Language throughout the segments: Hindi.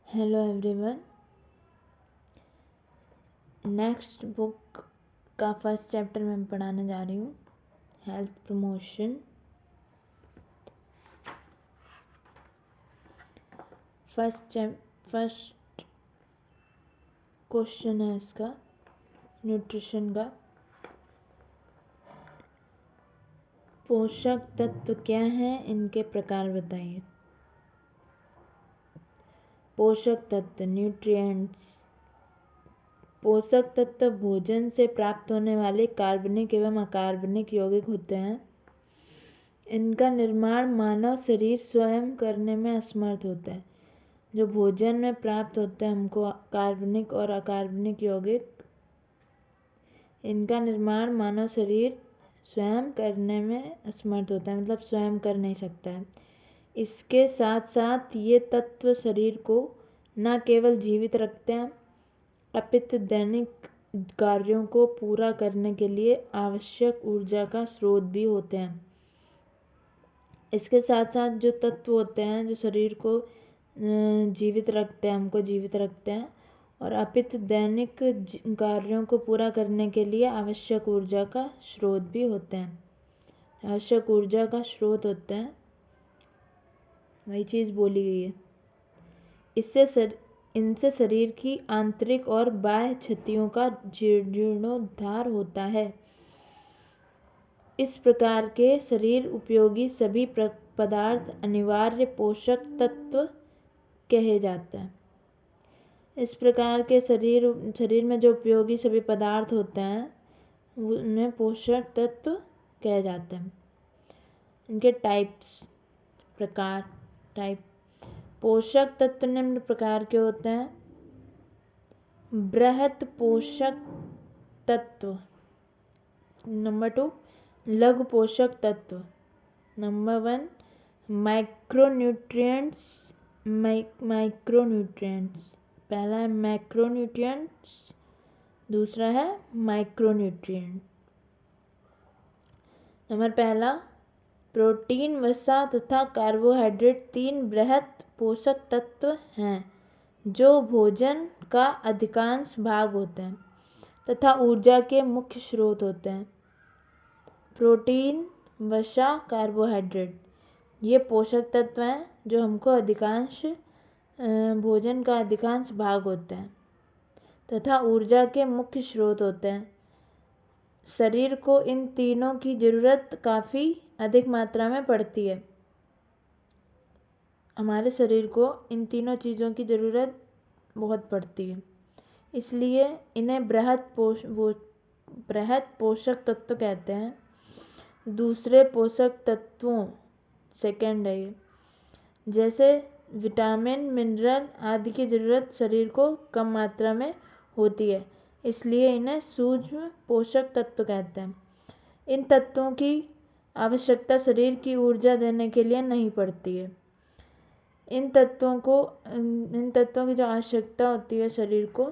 Hello everyone. नेक्स्ट बुक का फर्स्ट चैप्टर मैं पढ़ाने जा रही हूँ, हेल्थ प्रमोशन। फर्स्ट क्वेश्चन है इसका न्यूट्रिशन का। पोषक तत्व क्या हैं, इनके प्रकार बताइए। पोषक तत्व न्यूट्रिएंट्स। पोषक तत्व भोजन से प्राप्त होने वाले कार्बनिक एवं अकार्बनिक यौगिक होते हैं। इनका निर्माण मानव शरीर स्वयं करने में असमर्थ होता है। जो भोजन में प्राप्त होता है हमको कार्बनिक और अकार्बनिक यौगिक, इनका निर्माण मानव शरीर स्वयं करने में असमर्थ होता है, मतलब स्वयं कर नहीं सकता है। इसके साथ साथ ये तत्व शरीर को न केवल जीवित रखते हैं अपितु दैनिक कार्यों को पूरा करने के लिए आवश्यक ऊर्जा का स्रोत भी होते हैं। इसके साथ साथ जो तत्व होते हैं जो शरीर को जीवित रखते हैं, हमको जीवित रखते हैं और अपितु दैनिक कार्यों को पूरा करने के लिए आवश्यक ऊर्जा का स्रोत भी होते हैं। आवश्यक ऊर्जा का स्रोत होते हैं, वही चीज़ बोली गई है। इनसे शरीर की आंतरिक और बाह्य क्षतियों का जीर्णोद्धार होता है। इस प्रकार के शरीर उपयोगी सभी पदार्थ अनिवार्य पोषक तत्व कहे जाते हैं। इस प्रकार के शरीर में जो उपयोगी सभी पदार्थ होते हैं उन्हें पोषक तत्व कहे जाते हैं। इनके टाइप्स, प्रकार, टाइप। पोषक तत्व निम्न प्रकार के होते हैं। बृहत पोषक तत्व। नंबर 2 लघु पोषक तत्व। Number 1 micronutrients. पहला है मैक्रोन्यूट्रिएंट्स, दूसरा है माइक्रोन्यूट्रिएंट। नंबर पहला प्रोटीन, वसा तथा कार्बोहाइड्रेट 3 बृहत पोषक तत्व हैं जो भोजन का अधिकांश भाग होते हैं तथा ऊर्जा के मुख्य स्रोत होते हैं। प्रोटीन, वसा, कार्बोहाइड्रेट ये पोषक तत्व हैं जो हमको भोजन का अधिकांश भाग होते हैं तथा ऊर्जा के मुख्य स्रोत होते हैं। शरीर को इन तीनों की ज़रूरत काफ़ी अधिक मात्रा में पड़ती है। हमारे शरीर को इन तीनों चीज़ों की ज़रूरत बहुत पड़ती है, इसलिए इन्हें बृहत पोषक तत्व कहते हैं। दूसरे पोषक तत्वों सेकंड है ये, जैसे विटामिन, मिनरल आदि की ज़रूरत शरीर को कम मात्रा में होती है, इसलिए इन्हें सूक्ष्म पोषक तत्व कहते हैं। इन तत्वों की आवश्यकता शरीर की ऊर्जा देने के लिए नहीं पड़ती है। इन तत्वों की जो आवश्यकता होती है शरीर को,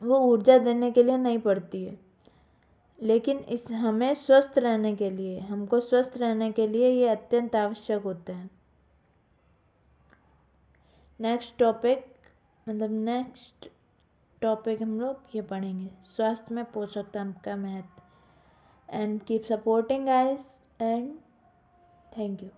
वो ऊर्जा देने के लिए नहीं पड़ती है, लेकिन हमको स्वस्थ रहने के लिए ये अत्यंत आवश्यक होते हैं। नेक्स्ट टॉपिक हम लोग ये पढ़ेंगे, स्वास्थ्य में पोषक तत्व का महत्व। And keep supporting guys and thank you.